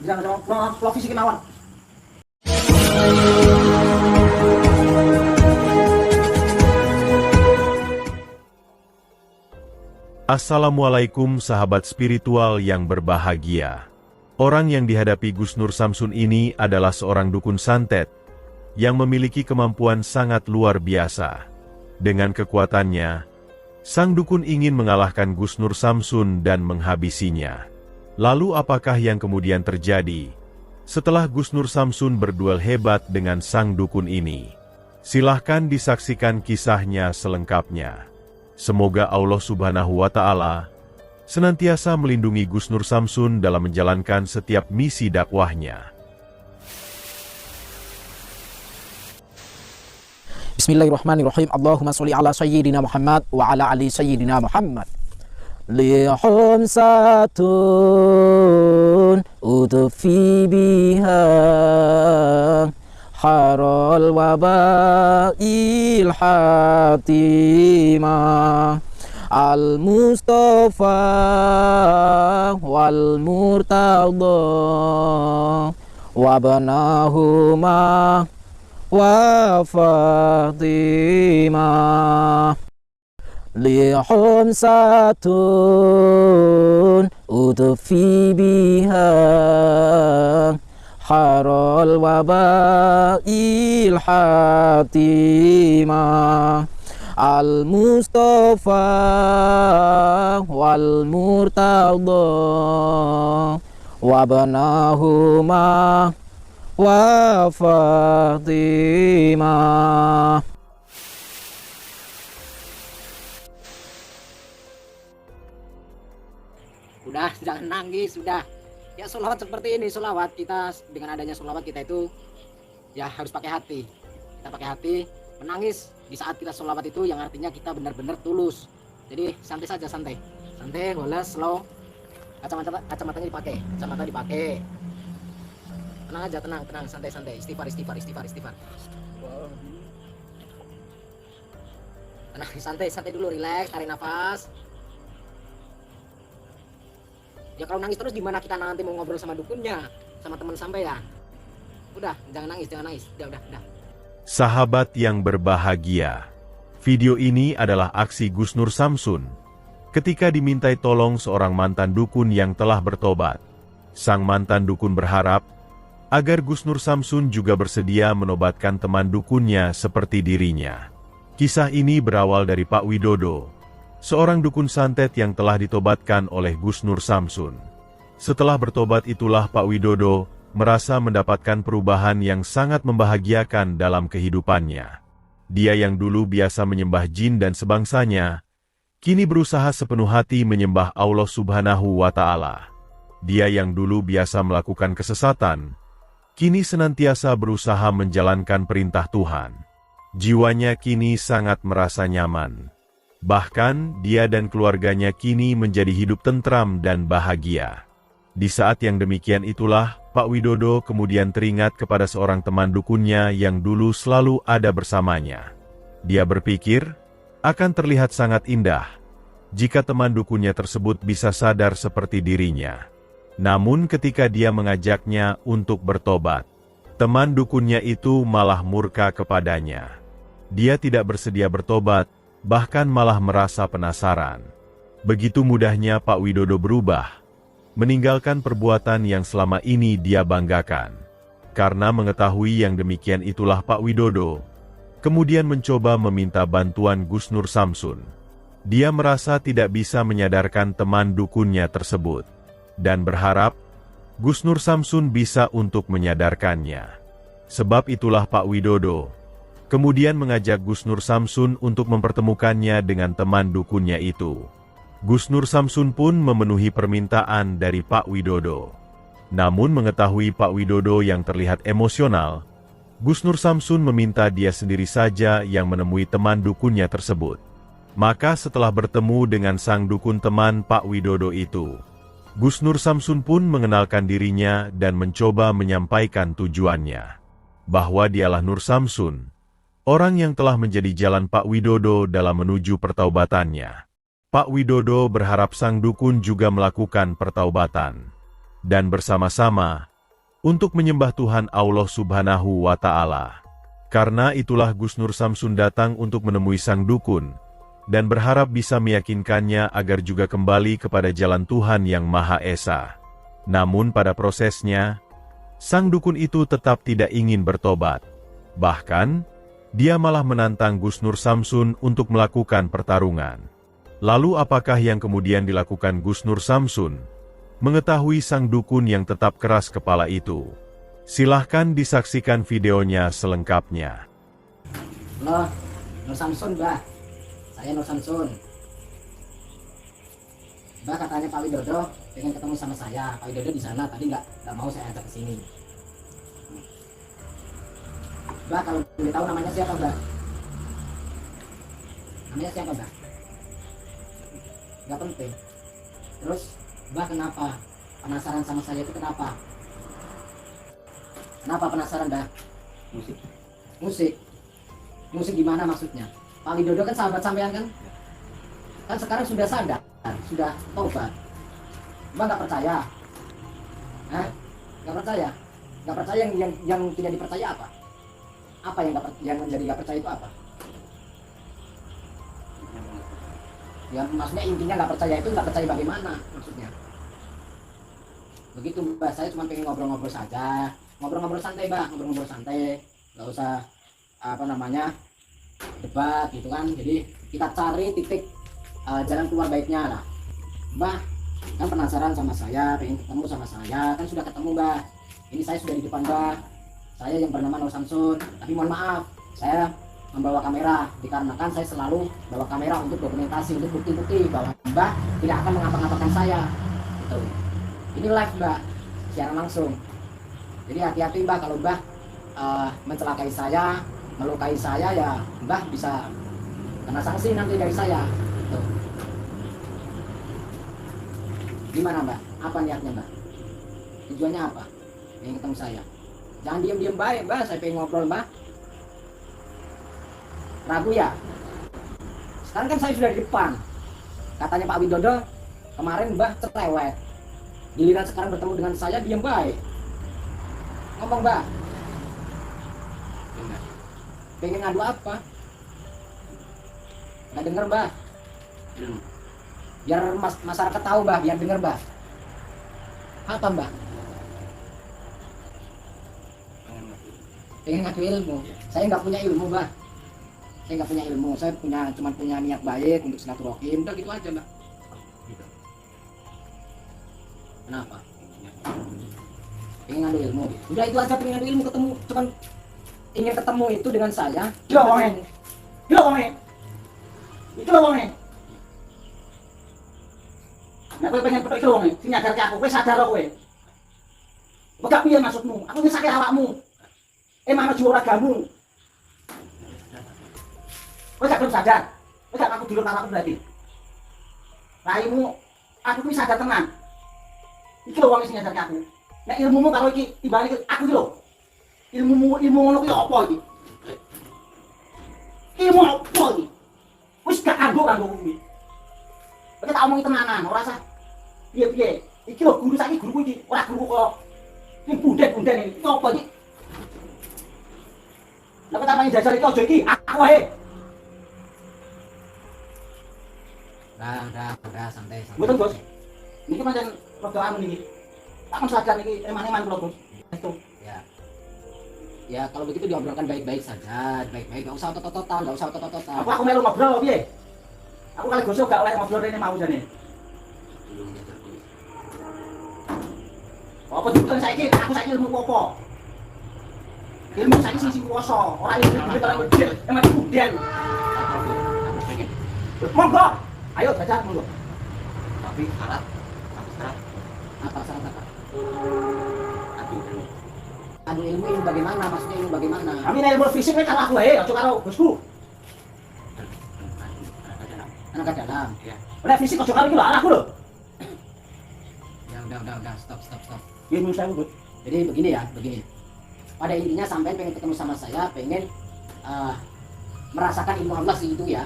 Jangan vlog fisik mawon. Assalamualaikum sahabat spiritual yang berbahagia. Orang yang dihadapi Gus Nur Samsun ini adalah seorang dukun santet yang memiliki kemampuan sangat luar biasa. Dengan kekuatannya, sang dukun ingin mengalahkan Gus Nur Samsun dan menghabisinya. Lalu apakah yang kemudian terjadi setelah Gus Nur Samsun berduel hebat dengan sang dukun ini? Silahkan disaksikan kisahnya selengkapnya. Semoga Allah Subhanahu wa Ta'ala senantiasa melindungi Gus Nur Samsun dalam menjalankan setiap misi dakwahnya. Bismillahirrahmanirrahim. Allahumma sholli ala sayyidina Muhammad wa ala ali sayyidina Muhammad. Lihum satun utufi biha harol wabail hatimah al-Mustafa wal murtada wabnahuma wa Fatimah. Lihum satun utufi biha harol wabail hatimah al-Mustafa wal murtada wabnahuma wa Fatimah. Udah, jangan nangis, sudah. Ya sholawat seperti ini, sholawat kita dengan adanya sholawat kita itu ya harus pakai hati. Kita pakai hati, menangis di saat kita sholawat itu yang artinya kita benar-benar tulus. Jadi santai saja, santai, boleh slow. Kacamatanya dipakai, kacamata dipakai. Tenang aja, tenang, santai, istighfar. Tenang, santai dulu, relax, tarik nafas. Ya kalau nangis terus gimana kita nanti mau ngobrol sama dukunnya, sama teman sampai ya. Udah, jangan nangis. Udah. Sahabat yang berbahagia, video ini adalah aksi Gus Nur Samsun ketika dimintai tolong seorang mantan dukun yang telah bertobat. Sang mantan dukun berharap agar Gus Nur Samsun juga bersedia menobatkan teman dukunnya seperti dirinya. Kisah ini berawal dari Pak Widodo, seorang dukun santet yang telah ditobatkan oleh Gus Nur Samsun. Setelah bertobat itulah Pak Widodo merasa mendapatkan perubahan yang sangat membahagiakan dalam kehidupannya. Dia yang dulu biasa menyembah jin dan sebangsanya, kini berusaha sepenuh hati menyembah Allah Subhanahu wa Ta'ala. Dia yang dulu biasa melakukan kesesatan, kini senantiasa berusaha menjalankan perintah Tuhan. Jiwanya kini sangat merasa nyaman. Bahkan, dia dan keluarganya kini menjadi hidup tentram dan bahagia. Di saat yang demikian itulah, Pak Widodo kemudian teringat kepada seorang teman dukunnya yang dulu selalu ada bersamanya. Dia berpikir, akan terlihat sangat indah jika teman dukunnya tersebut bisa sadar seperti dirinya. Namun ketika dia mengajaknya untuk bertobat, teman dukunnya itu malah murka kepadanya. Dia tidak bersedia bertobat, bahkan malah merasa penasaran. Begitu mudahnya Pak Widodo berubah, meninggalkan perbuatan yang selama ini dia banggakan. Karena mengetahui yang demikian itulah Pak Widodo kemudian mencoba meminta bantuan Gus Nur Samsun. Dia merasa tidak bisa menyadarkan teman dukunnya tersebut, dan berharap Gus Nur Samsun bisa untuk menyadarkannya. Sebab itulah Pak Widodo kemudian mengajak Gus Nur Samsun untuk mempertemukannya dengan teman dukunnya itu. Gus Nur Samsun pun memenuhi permintaan dari Pak Widodo. Namun mengetahui Pak Widodo yang terlihat emosional, Gus Nur Samsun meminta dia sendiri saja yang menemui teman dukunnya tersebut. Maka setelah bertemu dengan sang dukun teman Pak Widodo itu, Gus Nur Samsun pun mengenalkan dirinya dan mencoba menyampaikan tujuannya. Bahwa dialah Nur Samsun, orang yang telah menjadi jalan Pak Widodo dalam menuju pertaubatannya. Pak Widodo berharap sang dukun juga melakukan pertaubatan. Dan bersama-sama, untuk menyembah Tuhan Allah Subhanahu wa Ta'ala. Karena itulah Gus Nur Samsun datang untuk menemui sang dukun dan berharap bisa meyakinkannya agar juga kembali kepada jalan Tuhan yang Maha Esa. Namun pada prosesnya, sang dukun itu tetap tidak ingin bertobat. Bahkan, dia malah menantang Gus Nur Samsun untuk melakukan pertarungan. Lalu apakah yang kemudian dilakukan Gus Nur Samsun? Mengetahui sang dukun yang tetap keras kepala itu, silahkan disaksikan videonya selengkapnya. Halo, Nur Samsun, Mbah. Saya Nur Samsun. Mbah, katanya Pak Widodo pengen ketemu sama saya. Pak Widodo di sana, tadi nggak mau saya ajak ke sini. Mbah, kalau boleh tahu namanya siapa, Mbah? Namanya siapa, Mbah? Nggak penting. Terus, Mbah, kenapa penasaran sama saya itu kenapa? Kenapa penasaran, Mbah? Musik. Musik gimana maksudnya? Pak Widodo kan sahabat sampean kan? Kan sekarang sudah sadar, sudah tobat. Mbah nggak percaya? Hah? Nggak percaya? Nggak percaya yang tidak dipercaya apa? Apa yang menjadi nggak percaya itu apa? Ya maksudnya intinya nggak percaya itu nggak percaya bagaimana maksudnya? Begitu, Mbak, saya cuma pengen ngobrol-ngobrol saja, ngobrol-ngobrol santai, Mbak, ngobrol-ngobrol santai, nggak usah debat gitu kan. Jadi kita cari titik jalan keluar baiknya lah. Mbak kan penasaran sama saya, pengen ketemu sama saya, kan sudah ketemu, Mbak. Ini saya sudah di depan, Mbak. Saya yang bernama Nur Samsun, tapi mohon maaf, saya membawa kamera dikarenakan saya selalu bawa kamera untuk dokumentasi, untuk bukti-bukti bahwa Mbah tidak akan mengapa-ngapakan saya. Gitu. Ini live, Mbak, secara langsung. Jadi hati-hati, Mbah, kalau Mbah mencelakai saya, melukai saya, ya Mbah bisa kena sanksi nanti dari saya. Gitu. Gimana, Mbak? Apa niatnya, Mbak? Tujuannya apa? Yang ketemu saya. Jangan diam-diam baik, Mbak. Saya pengen ngobrol, Mbak. Ragu ya? Sekarang kan saya sudah di depan. Katanya Pak Widodo kemarin, Mbah, cerewet. Giliran sekarang bertemu dengan saya, diam baik. Ngomong, Mbak. Pengen ngadu apa? Nggak denger, Mbah. Biar masyarakat tahu, Mbah. Biar denger, Mbah. Apa, Mbah? Pengen ngadu ilmu. Saya nggak punya ilmu, Mbah. Saya nggak punya ilmu. Saya cuma punya niat baik untuk silaturahim. Udah gitu aja, Mbah. Kenapa? Pengen ngadu ilmu. Udah itu aja, pengen ngadu ilmu, ketemu. Cuman ingin ketemu itu dengan saya. Gila wonge. Gila wonge. Gila wonge. Nek kowe pengen petuk iki wonge, sing nyadarke aku, kowe sadar kowe. Bagaimana piye maksudmu? Aku ngesake awakmu. Emang jiwa ragamu. Kowe gak belum sadar. Kowe gak aku dulur awakku berarti. Raimu, aku kuwi sadar tenan. Iki lho wong sing nyadarke aku. Nek ilmumu karo iki timbang iki aku iki lho. Ilmu ngono kuwi apa iki? Ilmu apa iki? Wis gak kanggo kuwi. Kowe tak omongi tenanan, ora usah piye-piye. Iki lho guru saiki guruku iki, ora guru kok sing bunden-bunden iki. Iki apa iki? Lah kok tamani jajal iki aja iki, aku wae. Udah, santai. Mboten, Bos. Niki pancen rada anu niki. Tak men sadar niki eman-eman kula, Bos. Itu. Ya kalau begitu diobrolkan baik-baik saja, baik-baik, gak usah otot-ototan, gak usah otot-ototan. Aku melu ngobrol piye? Aku kali gosok gak oleh ngobrol rene mau jane. Apa dibutuhkan saiki? Aku saiki ilmu apa? Ilmu saiki sing kuwasa, ora ilmu duit ora gede, emang budel. Monggo. Ayo baca monggo. Tapi syarat. Apa syarat apa? Adu ilmu bagaimana? Maksudnya ilmu bagaimana? Kami ilmu fisik kowe karo aku wae, aja karo bosku. Anak dalam. Ya. Ora fisik aja karo iki lho, anakku lho. Ya udah, stop. Ilmu saya, Bos. Jadi begini ya, begini. Pada intinya sampai pengen ketemu sama saya, pengen merasakan ilmu Allah itu ya.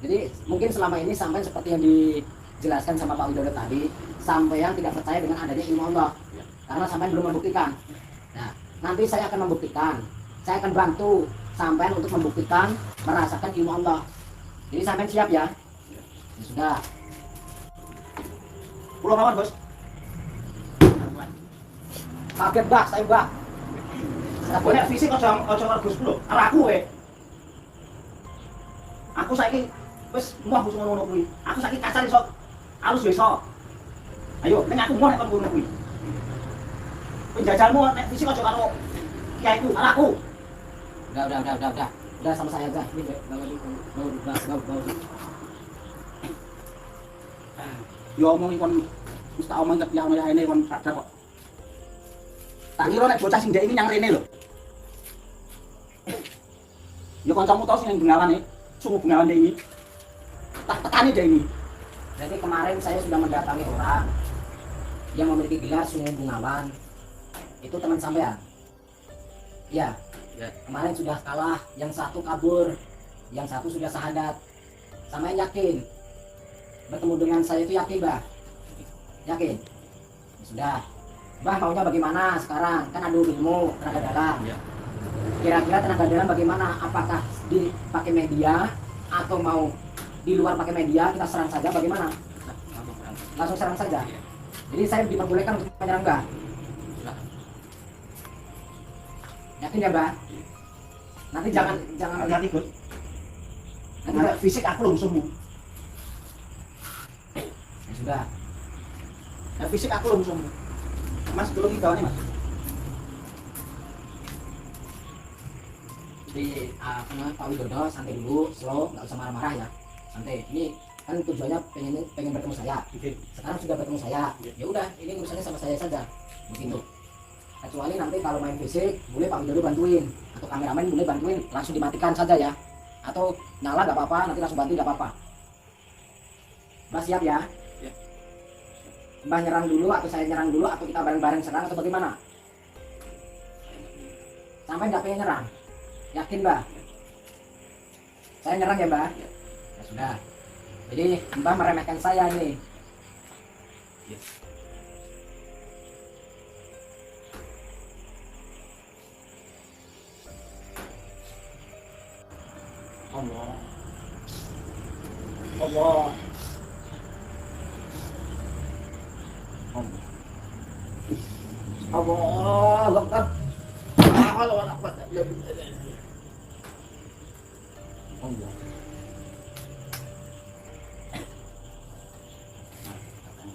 Jadi mungkin selama ini sampai seperti yang dijelaskan sama Pak Widodo tadi, sampai yang tidak percaya dengan adanya ilmu Allah. karena sampai belum membuktikan. Nah, nanti saya akan membuktikan. Saya akan bantu sampai untuk membuktikan merasakan ilmu Allah. Jadi sampai siap ya? Ya sudah. Pulau mawon, Bos. Kaget Mbah, saya Mbah. Aku nek fisik aja ngergus lho. Arek aku we. Aku saiki wis muah wis ngono kuwi. Aku saiki kasar iso halus yo iso. Ayo, nek aku muah nek kon ngono kuwi. Penjajalmu nek fisik aja karo kiaiku, arek aku. Udah. Udah sama saya aja. Ini bawa. Yo omong kon wis tak omong ya ini kon sadar kok. Tak kira nek bocah sing ndek iki nyang rene lho. Yo kancamu tau sing Bengawan iki, sungu Bengawan ndek iki. Tak tekani ndek iki. Jadi kemarin saya sudah mendatangi orang yang memiliki gelar Sungai Bungawan. Itu teman sampean. Ya. Kemarin sudah kalah, yang satu kabur, yang satu sudah syahadat. Sampean yakin? Bertemu dengan saya itu yakin, Mbah? Yakin? Ya sudah. Mbah maunya bagaimana sekarang? Kan ada ilmu tenaga dalam. Kira-kira tenaga dalam bagaimana? Apakah dipakai media atau mau di luar pakai media? Kita serang saja bagaimana? Langsung serang saja. Jadi saya diperbolehkan untuk menyerang Mbah. Yakin ya, Mbah? Nanti jangan Hati-hati, Gus. nanti Fisik aku lho musuhmu. ya sudah. Nek fisik aku lho musuhmu. Mas, tolong iki gawane, Mas. Jadi Pak Widodo santai dulu, slow, nggak usah marah-marah ya. Santai. Ini kan tujuannya pengen bertemu saya. Sekarang sudah bertemu saya. Ya udah, ini urusannya sama saya saja. Begitu. Kecuali nanti kalau main fisik, boleh Pak Widodo bantuin, atau kameramen boleh bantuin, langsung dimatikan saja ya. Atau nyala nggak apa-apa, nanti langsung bantu nggak apa-apa. Mbak siap ya? Mbak nyerang dulu atau saya nyerang dulu atau kita bareng-bareng serang atau bagaimana? Sampai nggak pengen nyerang? Yakin Mbak? Saya nyerang ya Mbak? Ya sudah. Jadi Mbak meremehkan saya nih. Allah. Allah. Allah Akbar. Allah Akbar. Allah.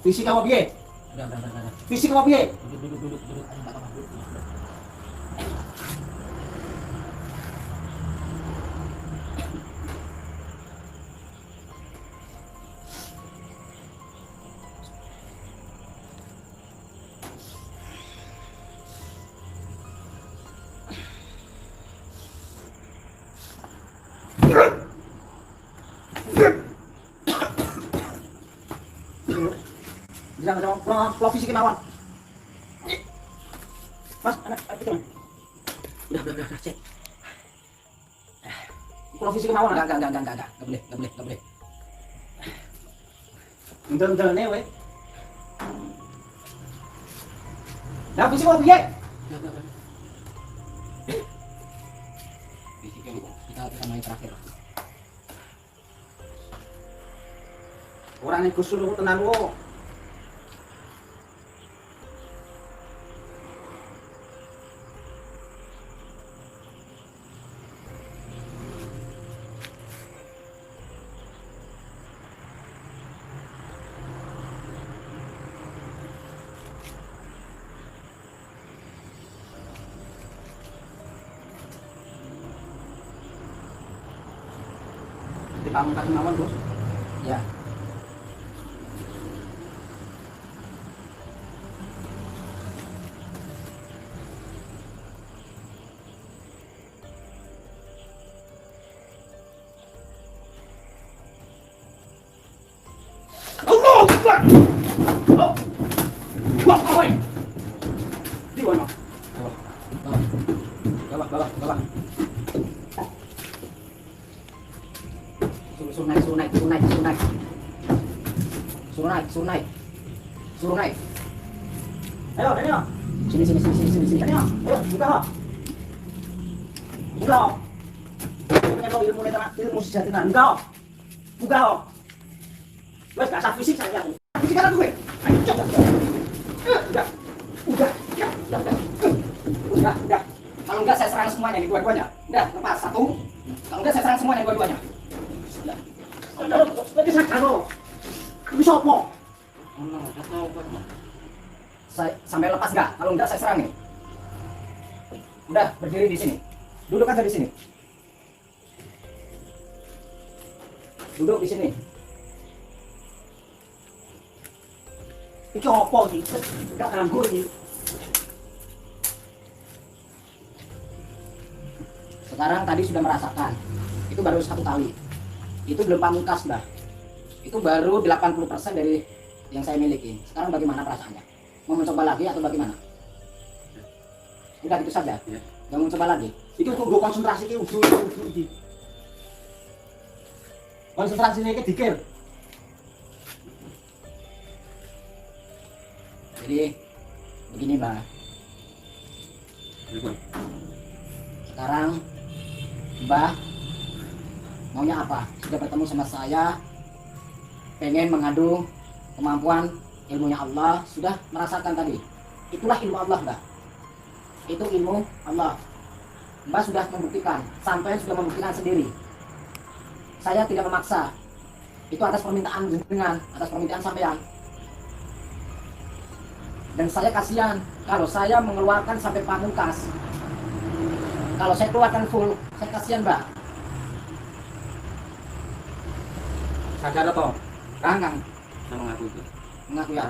Fisik apa piye? Udah. Fisik apa piye? Duduk. Ayo, nggak apa-apa. Jangan pulau fisik mawon. Mas, anak itu. Udah, cek. Pulau fisik mawon. Enggak boleh. Ndel-ndelne we. Lah fisik apa piye? Kita main terakhir. Orang yang kusur tenan wo. Dipamungkas mawon, Bos. Ya. Allah Akbar. Oh. Wah, oi. Di mana? Bawah. Suruh naik. Ayo, ini. Sini, sini, sini, sini, sini, sini. Ayo, buka ho. Buka ho. Pengen lo ilmu sejati tenan. Buka ho. Buka ho. Wes gak asal fisik saya. Fisik kan gue. Ayo coba. Udah. Udah. Ya, udah. Udah. Kalau enggak saya serang semuanya nih dua-duanya. Udah, lepas satu. Kalau enggak saya serang semuanya dua-duanya. Berarti sadar lo. Bisa apa? Saya sampai lepas enggak? Kalau enggak saya serang nih. Udah, berdiri di sini. Duduk aja di sini. Duduk di sini. Iki apa iki? Gak ganggu iki. Sekarang tadi sudah merasakan. Itu baru satu kali. Itu belum pamungkas, Mbah. Itu baru 80% dari yang saya miliki. Sekarang bagaimana perasaannya? Mau mencoba lagi atau bagaimana? Udah gitu saja. Ya. Gak mau mencoba lagi. Iki kudu konsentrasi iki udah iki. Konsentrasinya iki dikir. Jadi begini, Mbah. Sekarang Mbah maunya apa? Sudah bertemu sama saya, pengen mengadu kemampuan ilmunya Allah, sudah merasakan tadi. Itulah ilmu Allah, Mbah. Itu ilmu Allah. Mbah sudah membuktikan, sampai sudah membuktikan sendiri. Saya tidak memaksa. Itu atas permintaan jenengan, atas permintaan sampean. Dan saya kasihan kalau saya mengeluarkan sampai pamungkas. Kalau saya keluarkan full, saya kasihan, Mbak. Sadar apa? Kangang, Sama aku itu. mengaku ya.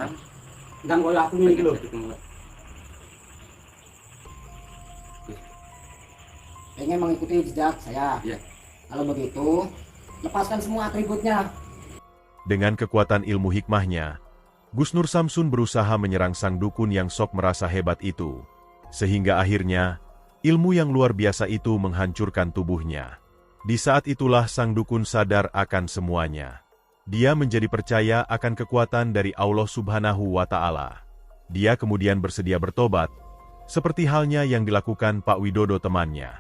Ndang koyo aku ngene iki lho. Pengen mengikuti jejak saya. Iya. Kalau begitu, lepaskan semua atributnya. Dengan kekuatan ilmu hikmahnya, Gusnur Samsun berusaha menyerang sang dukun yang sok merasa hebat itu. Sehingga akhirnya, ilmu yang luar biasa itu menghancurkan tubuhnya. Di saat itulah sang dukun sadar akan semuanya. Dia menjadi percaya akan kekuatan dari Allah Subhanahu wa Ta'ala. Dia kemudian bersedia bertobat, seperti halnya yang dilakukan Pak Widodo temannya,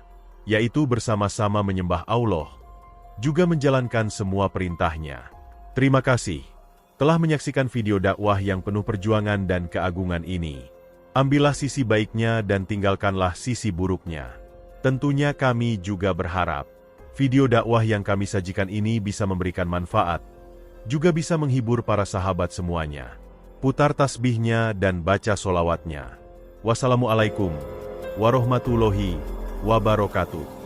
yaitu bersama-sama menyembah Allah, juga menjalankan semua perintahnya. Terima kasih telah menyaksikan video dakwah yang penuh perjuangan dan keagungan ini. Ambillah sisi baiknya dan tinggalkanlah sisi buruknya. Tentunya kami juga berharap video dakwah yang kami sajikan ini bisa memberikan manfaat, juga bisa menghibur para sahabat semuanya. Putar tasbihnya dan baca solawatnya. Wassalamualaikum warahmatullahi wabarakatuh.